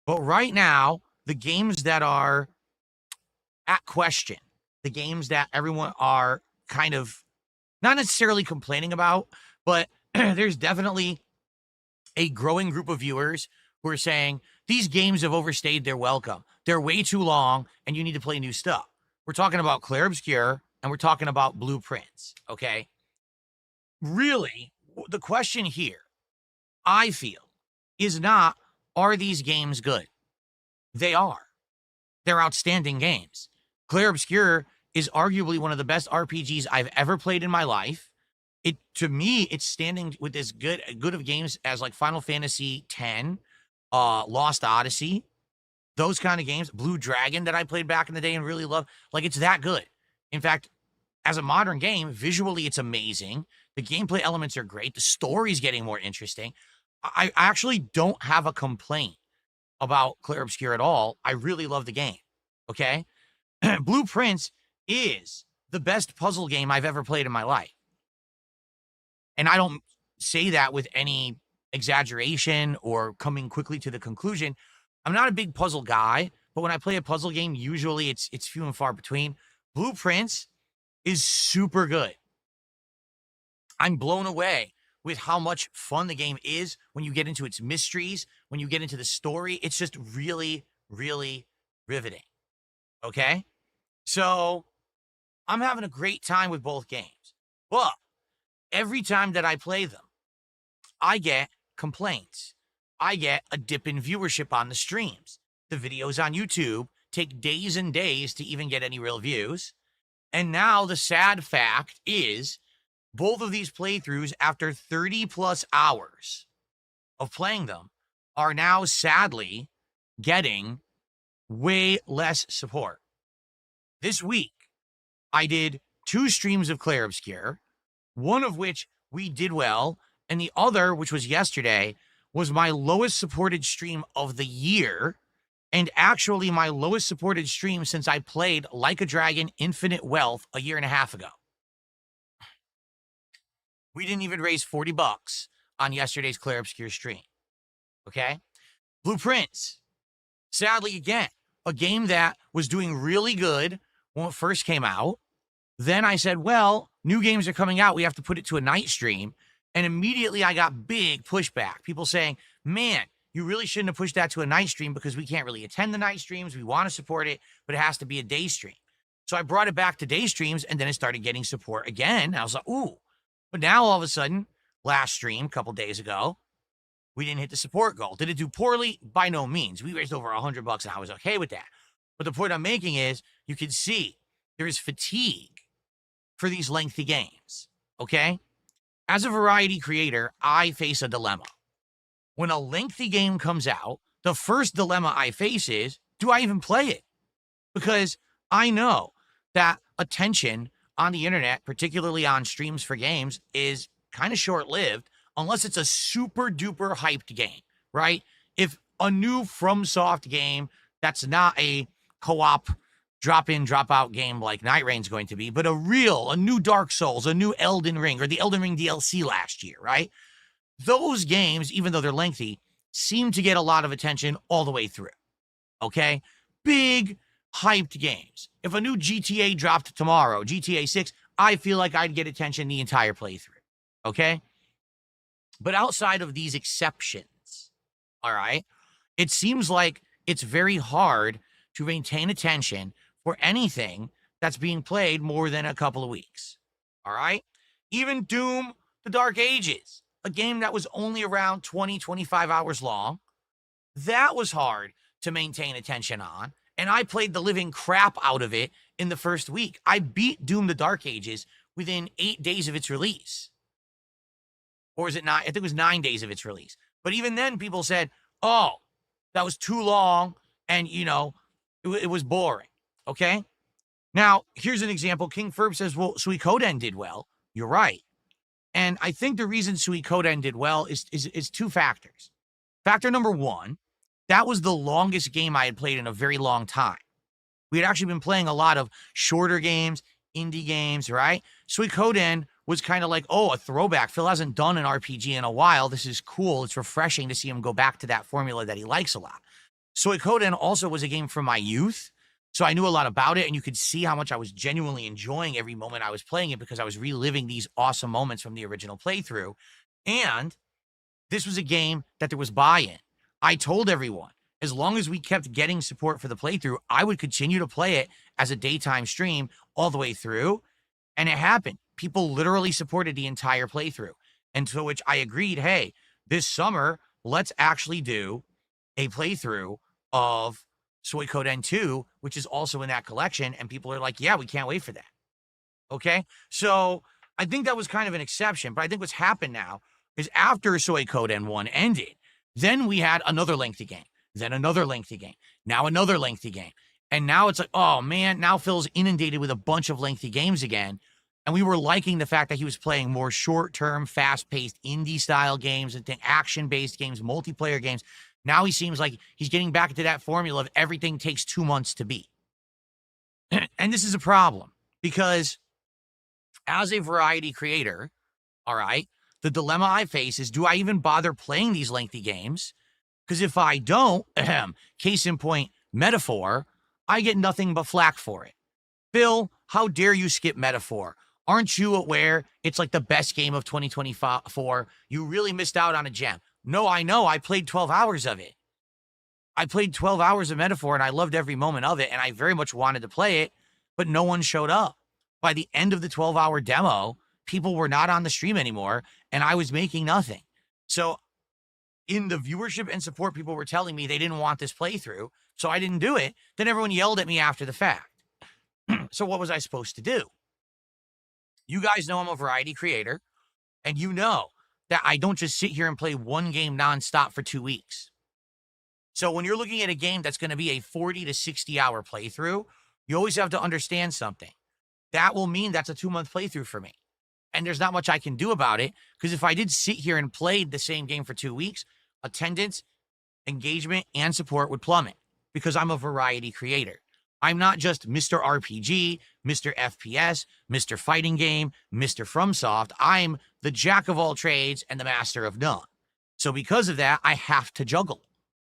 But right now, the games that are at question, the games that everyone are kind of not necessarily complaining about, but there's definitely a growing group of viewers who are saying these games have overstayed their welcome. They're way too long and you need to play new stuff. We're talking about Clair Obscur and we're talking about Blueprints, okay? Really, the question here, I feel, is not are these games good? They are. They're outstanding games. Clair Obscur is arguably one of the best RPGs I've ever played in my life. It to me, it's standing with as good of games as like Final Fantasy X, Lost Odyssey, those kind of games. Blue Dragon that I played back in the day and really loved. Like it's that good. In fact, as a modern game, visually it's amazing. The gameplay elements are great. The story's getting more interesting. I actually don't have a complaint about Clair Obscur at all. I really love the game. Okay. Blueprints is the best puzzle game I've ever played in my life. And I don't say that with any exaggeration or coming quickly to the conclusion. I'm not a big puzzle guy, but when I play a puzzle game, usually it's few and far between. Blueprints is super good. I'm blown away with how much fun the game is when you get into its mysteries, when you get into the story. It's just really, really riveting. Okay? So I'm having a great time with both games. But every time that I play them, I get complaints. I get a dip in viewership on the streams. The videos on YouTube take days and days to even get any real views. And now the sad fact is both of these playthroughs, after 30 plus hours of playing them, are now sadly getting way less support. This week, I did 2 streams of Clair Obscur, one of which we did well, and the other, which was yesterday, was my lowest supported stream of the year, and actually my lowest supported stream since I played Like a Dragon Infinite Wealth a year and a half ago. We didn't even raise $40 on yesterday's Clair Obscur stream. Okay? Blueprints. Sadly, again, a game that was doing really good when it first came out. Then I said, well, new games are coming out. We have to put it to a night stream. And immediately I got big pushback. People saying, man, you really shouldn't have pushed that to a night stream because we can't really attend the night streams. We want to support it, but it has to be a day stream. So I brought it back to day streams and then it started getting support again. I was like, ooh. But now all of a sudden, last stream, a couple days ago, we didn't hit the support goal. Did it do poorly? By no means. We raised over $100 and I was okay with that. But the point I'm making is you can see there is fatigue for these lengthy games, okay? As a variety creator, I face a dilemma. When a lengthy game comes out, the first dilemma I face is, do I even play it? Because I know that attention on the internet, particularly on streams for games, is kind of short-lived unless it's a super duper hyped game, right? If a new FromSoft game that's not a co-op drop-in, drop-out game like Night Rain's going to be, but a new Dark Souls, a new Elden Ring, or the Elden Ring DLC last year, right? Those games, even though they're lengthy, seem to get a lot of attention all the way through, okay? Big, hyped games. If a new GTA dropped tomorrow, GTA 6, I feel like I'd get attention the entire playthrough, okay? But outside of these exceptions, all right, it seems like it's very hard to maintain attention for anything that's being played more than a couple of weeks, all right? Even Doom, The Dark Ages, a game that was only around 20, 25 hours long, that was hard to maintain attention on, and I played the living crap out of it in the first week. I beat Doom, The Dark Ages within 8 days of its release. Or is it 9? I think it was 9 days of its release. But even then, people said, oh, that was too long, and, it was boring, okay? Now, here's an example. King Ferb says, well, Suikoden did well. You're right. And I think the reason Suikoden did well is 2 factors. Factor number 1, that was the longest game I had played in a very long time. We had actually been playing a lot of shorter games, indie games, right? Suikoden was kind of like, oh, a throwback. Phil hasn't done an RPG in a while. This is cool. It's refreshing to see him go back to that formula that he likes a lot. Suikoden also was a game from my youth, so I knew a lot about it, and you could see how much I was genuinely enjoying every moment I was playing it because I was reliving these awesome moments from the original playthrough. And this was a game that there was buy-in. I told everyone, as long as we kept getting support for the playthrough, I would continue to play it as a daytime stream all the way through. And it happened. People literally supported the entire playthrough. And to which I agreed, hey, this summer, let's actually do a playthrough of Suikoden 2, which is also in that collection. And people are like, yeah, we can't wait for that. Okay? So I think that was kind of an exception. But I think what's happened now is after Suikoden 1 ended, then we had another lengthy game, then another lengthy game, now another lengthy game. And now it's like, oh man, now Phil's inundated with a bunch of lengthy games again. And we were liking the fact that he was playing more short-term, fast-paced indie-style games and action-based games, multiplayer games. Now he seems like he's getting back into that formula of everything takes 2 months to beat. And this is a problem because as a variety creator, all right, the dilemma I face is, do I even bother playing these lengthy games? Because if I don't, case in point, Metaphor, I get nothing but flack for it. Phil, how dare you skip Metaphor? Aren't you aware it's like the best game of 2024? You really missed out on a gem. No, I know. I played 12 hours of it. I played 12 hours of Metaphor and I loved every moment of it and I very much wanted to play it, but no one showed up. By the end of the 12-hour demo, people were not on the stream anymore and I was making nothing. So in the viewership and support, people were telling me they didn't want this playthrough, so I didn't do it. Then everyone yelled at me after the fact. So what was I supposed to do? You guys know I'm a variety creator, and you know that I don't just sit here and play one game nonstop for 2 weeks. So when you're looking at a game that's going to be a 40 to 60 hour playthrough, you always have to understand something. That will mean that's a 2-month playthrough for me. And there's not much I can do about it, because if I did sit here and played the same game for 2 weeks, attendance, engagement, and support would plummet because I'm a variety creator. I'm not just Mr. RPG, Mr. FPS, Mr. Fighting Game, Mr. FromSoft. I'm the jack of all trades and the master of none. So because of that, I have to juggle,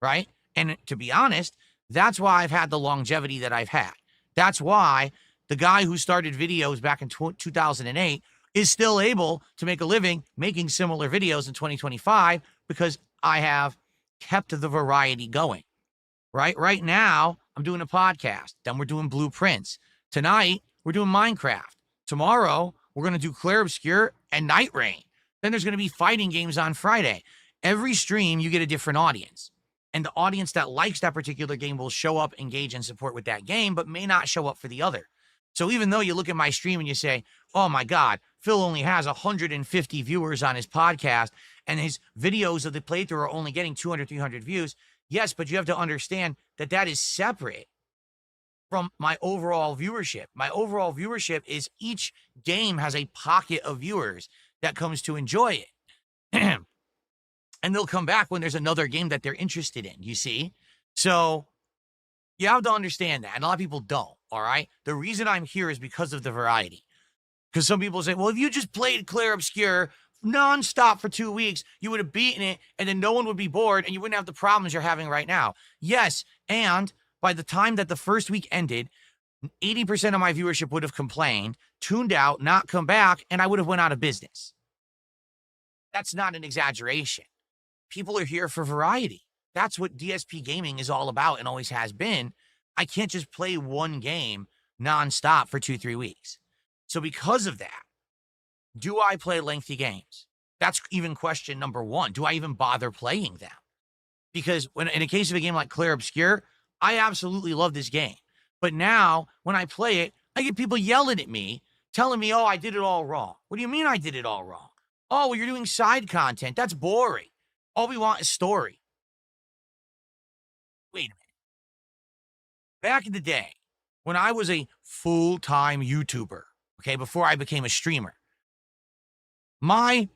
right? And to be honest, that's why I've had the longevity that I've had. That's why the guy who started videos back in 2008 is still able to make a living making similar videos in 2025 because I have kept the variety going, right? Right now, I'm doing a podcast. Then we're doing Blueprints. Tonight, we're doing Minecraft. Tomorrow, we're going to do Clair Obscur and Night Rain. Then there's going to be fighting games on Friday. Every stream, you get a different audience. And the audience that likes that particular game will show up, engage, and support with that game, but may not show up for the other. So even though you look at my stream and you say, oh my God, Phil only has 150 viewers on his podcast and his videos of the playthrough are only getting 200, 300 views. Yes, but you have to understand that that is separate from my overall viewership. My overall viewership is each game has a pocket of viewers that comes to enjoy it. And they'll come back when there's another game that they're interested in, you see? So you have to understand that. And a lot of people don't, all right? The reason I'm here is because of the variety. Because some people say, well, if you just played Clair Obscur nonstop for 2 weeks, you would have beaten it and then no one would be bored and you wouldn't have the problems you're having right now. Yes, and by the time that the first week ended, 80% of my viewership would have complained, tuned out, not come back, and I would have went out of business. That's not an exaggeration. People are here for variety. That's what DSP gaming is all about and always has been. I can't just play one game nonstop for 2-3 weeks. So because of that, do I play lengthy games? That's even question number one. Do I even bother playing them? Because when in a case of a game like Clair Obscur, I absolutely love this game. But now when I play it, I get people yelling at me, telling me, oh, I did it all wrong. What do you mean I did it all wrong? Oh, well, you're doing side content. That's boring. All we want is story. Wait a minute. Back in the day, when I was a full-time YouTuber, okay, before I became a streamer, my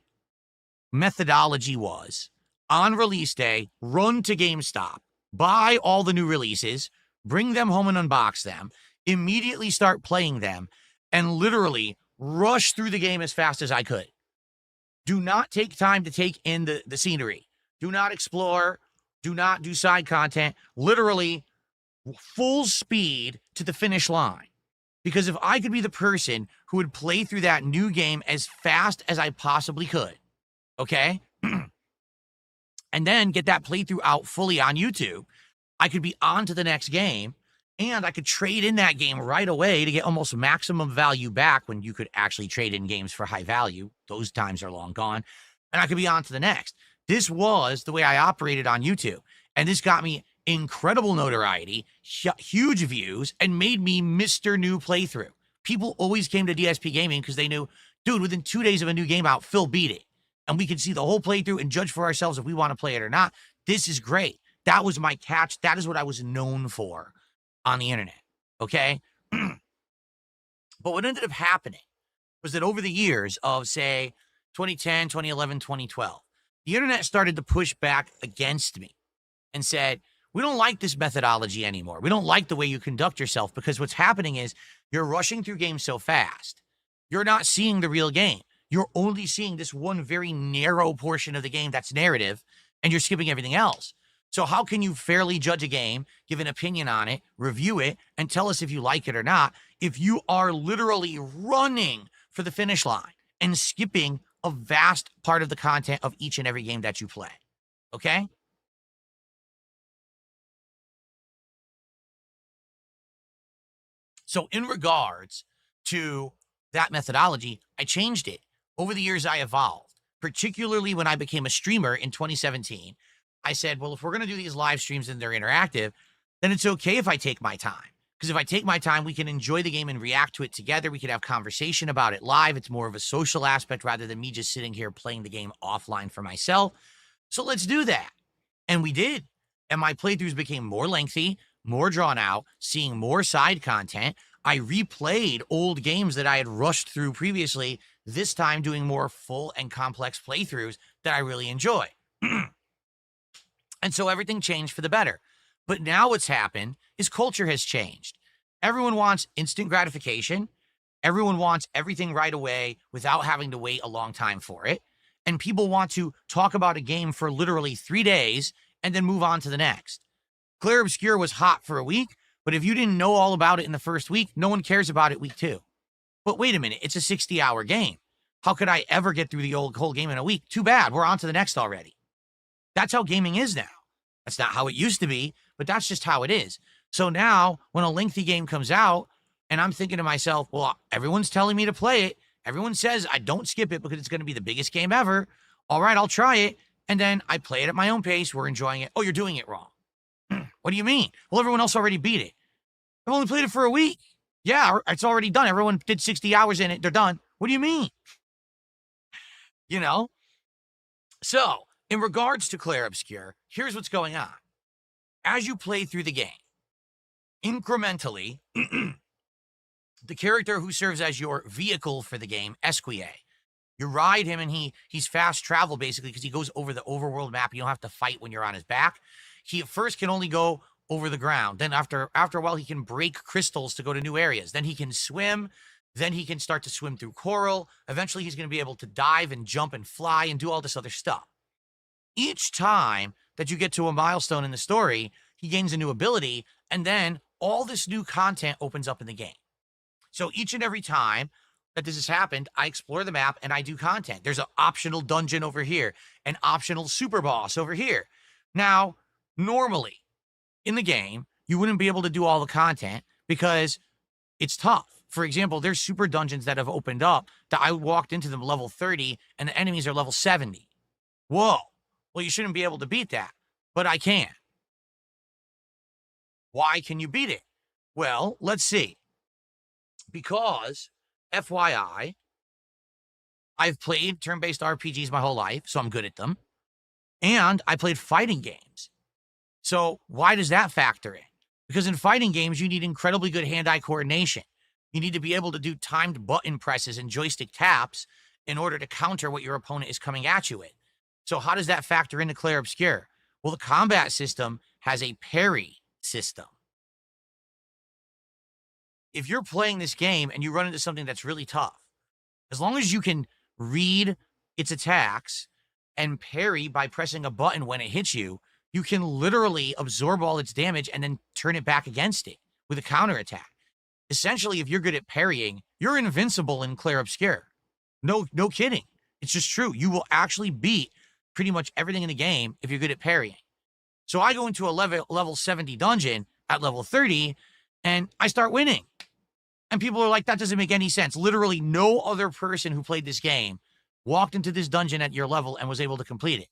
methodology was, on release day, run to GameStop, buy all the new releases, bring them home and unbox them, immediately start playing them, and literally rush through the game as fast as I could. Do not take time to take in the scenery. Do not explore Do not do side content. Literally full speed to the finish line. Because if I could be the person who would play through that new game as fast as I possibly could, okay, and then get that playthrough out fully on YouTube, I could be on to the next game, and I could trade in that game right away to get almost maximum value back when you could actually trade in games for high value. Those times are long gone. And I could be on to the next. This was the way I operated on YouTube. And this got me incredible notoriety, huge views, and made me Mr. New Playthrough. People always came to DSP Gaming because they knew, dude, within 2 days of a new game out, Phil beat it. And we could see the whole playthrough and judge for ourselves if we want to play it or not. This is great. That was my catch. That is what I was known for on the internet, okay? But what ended up happening was that over the years of, say, 2010, 2011, 2012, the internet started to push back against me and said, we don't like this methodology anymore. We don't like the way you conduct yourself, because what's happening is you're rushing through games so fast. You're not seeing the real game. You're only seeing this one very narrow portion of the game that's narrative, and you're skipping everything else. So how can you fairly judge a game, give an opinion on it, review it, and tell us if you like it or not, if you are literally running for the finish line and skipping a vast part of the content of each and every game that you play? Okay? So in regards to that methodology, I changed it. Over the years, I evolved, particularly when I became a streamer in 2017. I said, well, if we're going to do these live streams and they're interactive, then it's okay if I take my time. Because if I take my time, we can enjoy the game and react to it together. We can have conversation about it live. It's more of a social aspect rather than me just sitting here playing the game offline for myself. So let's do that. And we did. And my playthroughs became more lengthy, more drawn out, seeing more side content. I replayed old games that I had rushed through previously, this time doing more full and complex playthroughs that I really enjoy. And so everything changed for the better. But now what's happened is culture has changed. Everyone wants instant gratification. Everyone wants everything right away without having to wait a long time for it. And people want to talk about a game for literally 3 days and then move on to the next. Clear Obscure was hot for a week, but if you didn't know all about it in the first week, no one cares about it week 2. But wait a minute, it's a 60-hour game. How could I ever get through the whole game in a week? Too bad, we're on to the next already. That's how gaming is now. That's not how it used to be, but that's just how it is. So now, when a lengthy game comes out, and I'm thinking to myself, well, everyone's telling me to play it. Everyone says I don't skip it because it's going to be the biggest game ever. All right, I'll try it. And then I play it at my own pace. We're enjoying it. Oh, you're doing it wrong. What do you mean? Well, everyone else already beat it. I've only played it for a week. Yeah, it's already done. Everyone did 60 hours in it. They're done. What do you mean? You know? So, in regards to Clair Obscur, here's what's going on. As you play through the game, incrementally, the character who serves as your vehicle for the game, Esquier, you ride him and he's fast travel basically because he goes over the overworld map. You don't have to fight when you're on his back. He at first can only go over the ground. Then after a while, he can break crystals to go to new areas. Then he can swim. Then he can start to swim through coral. Eventually, he's going to be able to dive and jump and fly and do all this other stuff. Each time that you get to a milestone in the story, he gains a new ability, and then all this new content opens up in the game. So each and every time that this has happened, I explore the map and I do content. There's an optional dungeon over here, an optional super boss over here. Now, normally in the game, you wouldn't be able to do all the content because it's tough. For example, there's super dungeons that have opened up that I walked into them level 30 and the enemies are level 70. Whoa. Well, you shouldn't be able to beat that, but I can. Why can you beat it? Well, let's see. Because, FYI, I've played turn-based RPGs my whole life, so I'm good at them. And I played fighting games. So why does that factor in? Because in fighting games, you need incredibly good hand-eye coordination. You need to be able to do timed button presses and joystick taps in order to counter what your opponent is coming at you with. So how does that factor into Clair Obscur? Well, the combat system has a parry system. If you're playing this game and you run into something that's really tough, as long as you can read its attacks and parry by pressing a button when it hits you, you can literally absorb all its damage and then turn it back against it with a counterattack. Essentially, if you're good at parrying, you're invincible in Clair Obscur. No kidding. It's just true. You will actually beat pretty much everything in the game if you're good at parrying. So I go into a level 70 dungeon at level 30, and I start winning. And people are like, that doesn't make any sense. Literally no other person who played this game walked into this dungeon at your level and was able to complete it.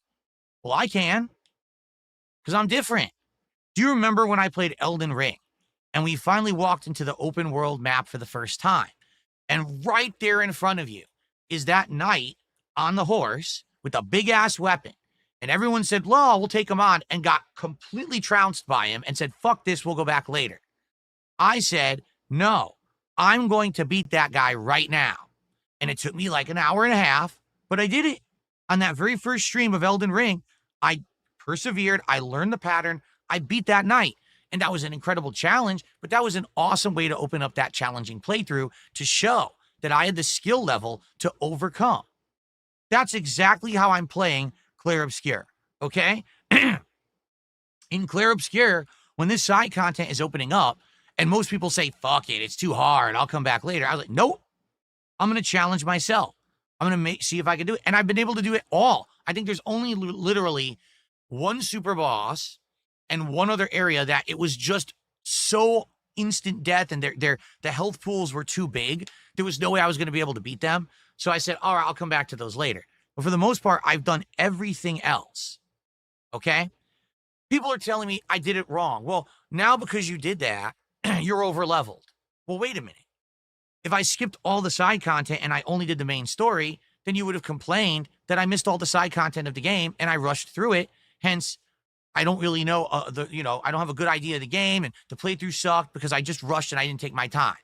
Well, I can, because I'm different. Do you remember when I played Elden Ring and we finally walked into the open world map for the first time? And right there in front of you is that knight on the horse with a big ass weapon. And everyone said, "Law, we'll take him on," and got completely trounced by him and said, "Fuck this, we'll go back later." I said, "No, I'm going to beat that guy right now." And it took me like an hour and a half, but I did it. On that very first stream of Elden Ring, I persevered. I learned the pattern. I beat that knight. And that was an incredible challenge, but that was an awesome way to open up that challenging playthrough to show that I had the skill level to overcome. That's exactly how I'm playing Clair Obscur, okay? In Clair Obscur, when this side content is opening up, and most people say, fuck it, it's too hard, I'll come back later. I was like, nope, I'm going to challenge myself. I'm going to see if I can do it. And I've been able to do it all. I think there's only literally one super boss and one other area that it was just so instant death, and the health pools were too big. There was no way I was going to be able to beat them. So I said, all right, I'll come back to those later. But for the most part, I've done everything else. Okay? People are telling me I did it wrong. Well, now because you did that, you're over leveled. Well, wait a minute. If I skipped all the side content and I only did the main story, then you would have complained that I missed all the side content of the game and I rushed through it. Hence, I don't really know I don't have a good idea of the game, and the playthrough sucked because I just rushed and I didn't take my time.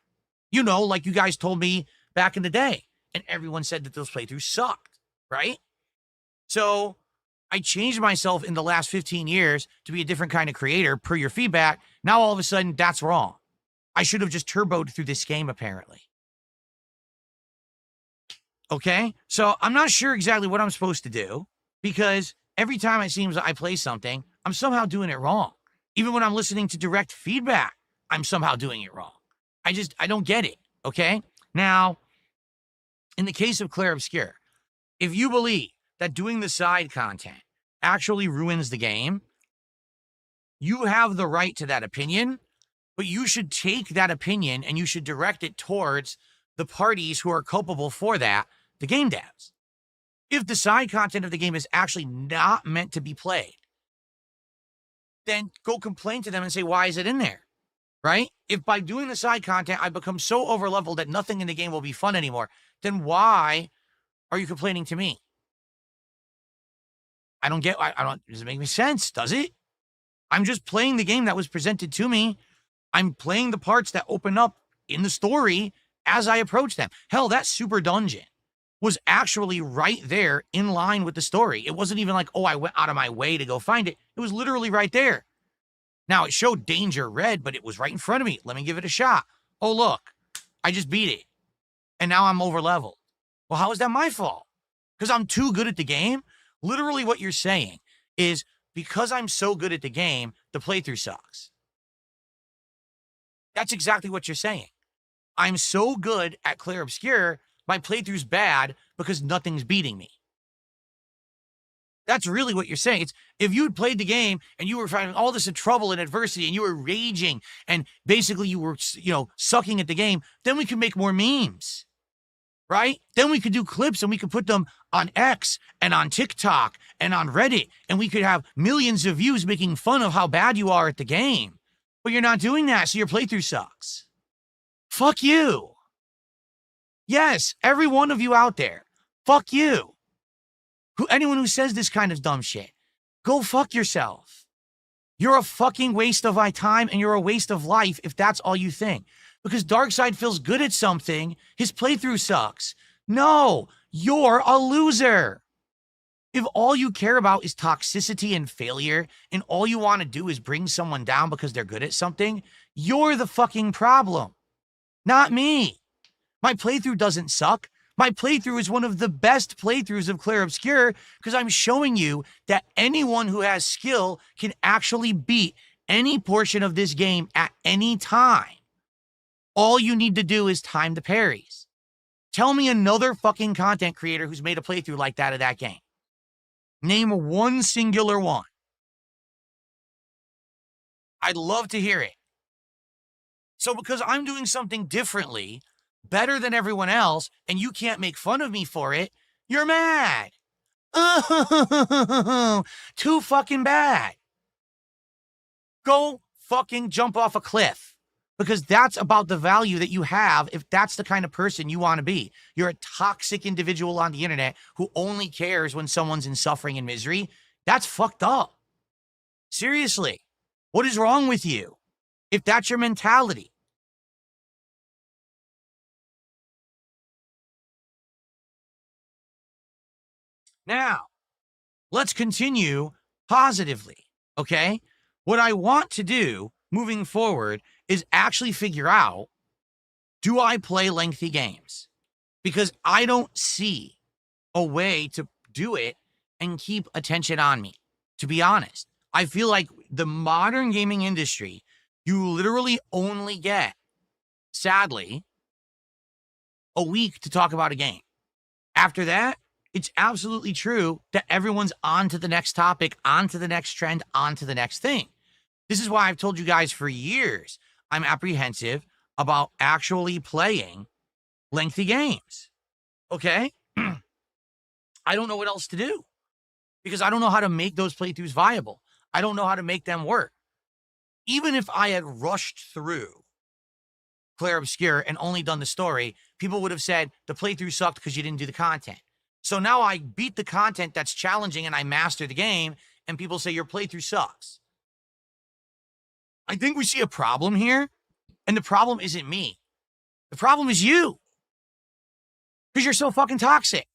Like you guys told me back in the day, and everyone said that those playthroughs sucked, right? So I changed myself in the last 15 years to be a different kind of creator per your feedback. Now all of a sudden that's wrong. I should have just turboed through this game apparently. Okay? So I'm not sure exactly what I'm supposed to do, because every time it seems I play something, I'm somehow doing it wrong. Even when I'm listening to direct feedback, I'm somehow doing it wrong. I don't get it, okay? Now, in the case of Clair Obscur, if you believe that doing the side content actually ruins the game, you have the right to that opinion, but you should take that opinion and you should direct it towards the parties who are culpable for that, the game devs. If the side content of the game is actually not meant to be played, then go complain to them and say, why is it in there? Right? If by doing the side content, I become so overleveled that nothing in the game will be fun anymore, then why are you complaining to me? Does it make any sense? Does it? I'm just playing the game that was presented to me. I'm playing the parts that open up in the story as I approach them. Hell, that super dungeon was actually right there in line with the story. It wasn't even like, oh, I went out of my way to go find it. It was literally right there. Now, it showed danger red, but it was right in front of me. Let me give it a shot. Oh, look, I just beat it. And now I'm over leveled. Well, how is that my fault? Because I'm too good at the game? Literally what you're saying is, because I'm so good at the game, the playthrough sucks. That's exactly what you're saying. I'm so good at Clair Obscur, my playthrough's bad because nothing's beating me. That's really what you're saying. It's, if you had played the game and you were finding all this trouble and adversity and you were raging and basically you were, sucking at the game, then we could make more memes, right? Then we could do clips and we could put them on X and on TikTok and on Reddit, and we could have millions of views making fun of how bad you are at the game. But you're not doing that, so your playthrough sucks. Fuck you. Yes, every one of you out there, fuck you. Anyone who says this kind of dumb shit, go fuck yourself. You're a fucking waste of my time, and you're a waste of life if that's all you think. Because Darkseid feels good at something, his playthrough sucks. No, you're a loser. If all you care about is toxicity and failure, and all you want to do is bring someone down because they're good at something, you're the fucking problem. Not me. My playthrough doesn't suck. My playthrough is one of the best playthroughs of Clair Obscur because I'm showing you that anyone who has skill can actually beat any portion of this game at any time. All you need to do is time the parries. Tell me another fucking content creator who's made a playthrough like that of that game. Name one singular one. I'd love to hear it. So because I'm doing something differently, better than everyone else, and you can't make fun of me for it, you're mad. Oh, too fucking bad. Go fucking jump off a cliff. Because that's about the value that you have if that's the kind of person you want to be. You're a toxic individual on the internet who only cares when someone's in suffering and misery. That's fucked up. Seriously, what is wrong with you if that's your mentality? Now, let's continue positively, okay? What I want to do moving forward is actually figure out, do I play lengthy games? Because I don't see a way to do it and keep attention on me, to be honest. I feel like the modern gaming industry, you literally only get, sadly, a week to talk about a game. After that, it's absolutely true that everyone's on to the next topic, on to the next trend, on to the next thing. This is why I've told you guys for years, I'm apprehensive about actually playing lengthy games. Okay? I don't know what else to do because I don't know how to make those playthroughs viable. I don't know how to make them work. Even if I had rushed through Clair Obscur and only done the story, people would have said the playthrough sucked because you didn't do the content. So now I beat the content that's challenging and I master the game, and people say your playthrough sucks. I think we see a problem here, and the problem isn't me. The problem is you. Because you're so fucking toxic.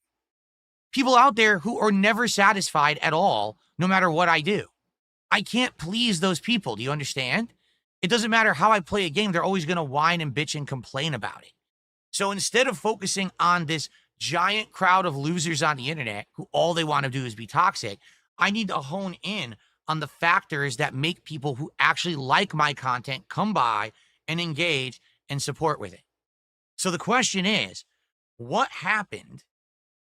People out there who are never satisfied at all, no matter what I do. I can't please those people. Do you understand? It doesn't matter how I play a game, they're always going to whine and bitch and complain about it. So instead of focusing on this giant crowd of losers on the internet who all they want to do is be toxic, I need to hone in on the factors that make people who actually like my content come by and engage and support with it. So the question is, what happened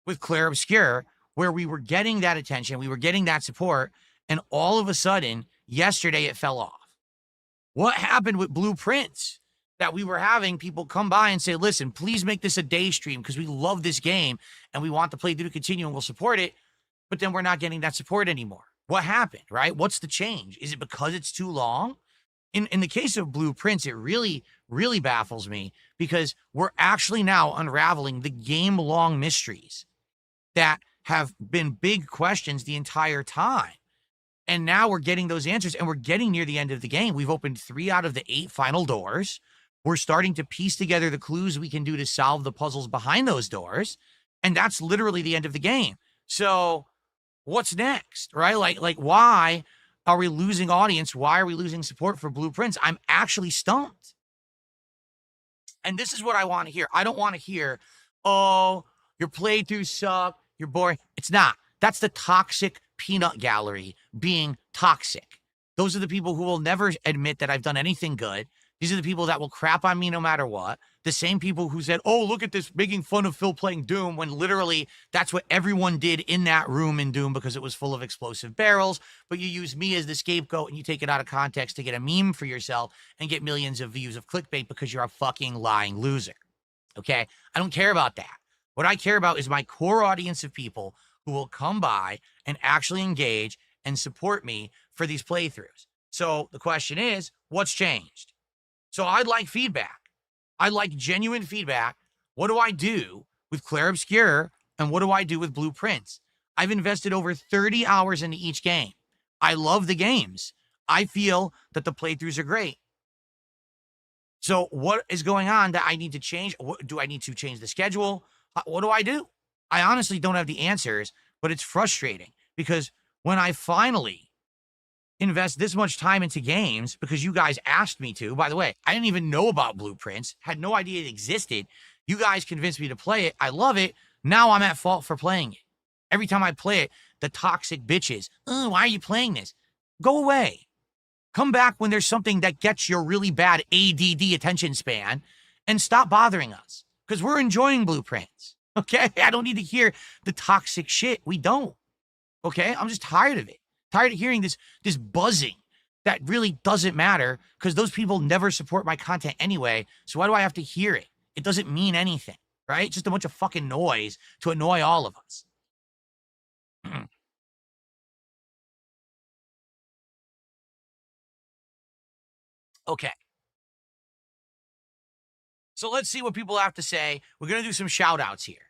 with Clair Obscur where we were getting that attention, we were getting that support, and all of a sudden, yesterday it fell off? What happened with Blueprints that we were having people come by and say, listen, please make this a day stream because we love this game and we want the playthrough to continue and we'll support it, but then we're not getting that support anymore. What happened, right? What's the change? Is it because it's too long? In the case of Blueprints, it really, really baffles me because we're actually now unraveling the game-long mysteries that have been big questions the entire time. And now we're getting those answers and we're getting near the end of the game. We've opened 3 out of the 8 final doors. We're starting to piece together the clues we can do to solve the puzzles behind those doors. And that's literally the end of the game. So what's next, right? Like why are we losing audience? Why are we losing support for Blueprints? I'm actually stumped. And this is what I want to hear. I don't want to hear, oh, your playthroughs suck, you're boring. It's not. That's the toxic peanut gallery being toxic. Those are the people who will never admit that I've done anything good. These are the people that will crap on me no matter what. The same people who said, oh, look at this, making fun of Phil playing Doom, when literally that's what everyone did in that room in Doom because it was full of explosive barrels. But you use me as the scapegoat and you take it out of context to get a meme for yourself and get millions of views of clickbait because you're a fucking lying loser. Okay? I don't care about that. What I care about is my core audience of people who will come by and actually engage and support me for these playthroughs. So the question is, what's changed? So I'd like feedback. I'd like genuine feedback. What do I do with Clair Obscur and what do I do with Blueprints? I've invested over 30 hours into each game. I love the games. I feel that the playthroughs are great. So what is going on that I need to change? Do I need to change the schedule? What do I do? I honestly don't have the answers, but it's frustrating because when I finally invest this much time into games because you guys asked me to, by the way, I didn't even know about Blueprints, had no idea it existed. You guys convinced me to play it. I love it. Now I'm at fault for playing it. Every time I play it, the toxic bitches, oh, why are you playing this? Go away. Come back when there's something that gets your really bad ADD attention span and stop bothering us because we're enjoying Blueprints. Okay? I don't need to hear the toxic shit. We don't. Okay? I'm just tired of it. Tired of hearing this buzzing that really doesn't matter because those people never support my content anyway. So why do I have to hear it? It doesn't mean anything, right? It's just a bunch of fucking noise to annoy all of us. Okay. So let's see what people have to say. We're going to do some shout outs here.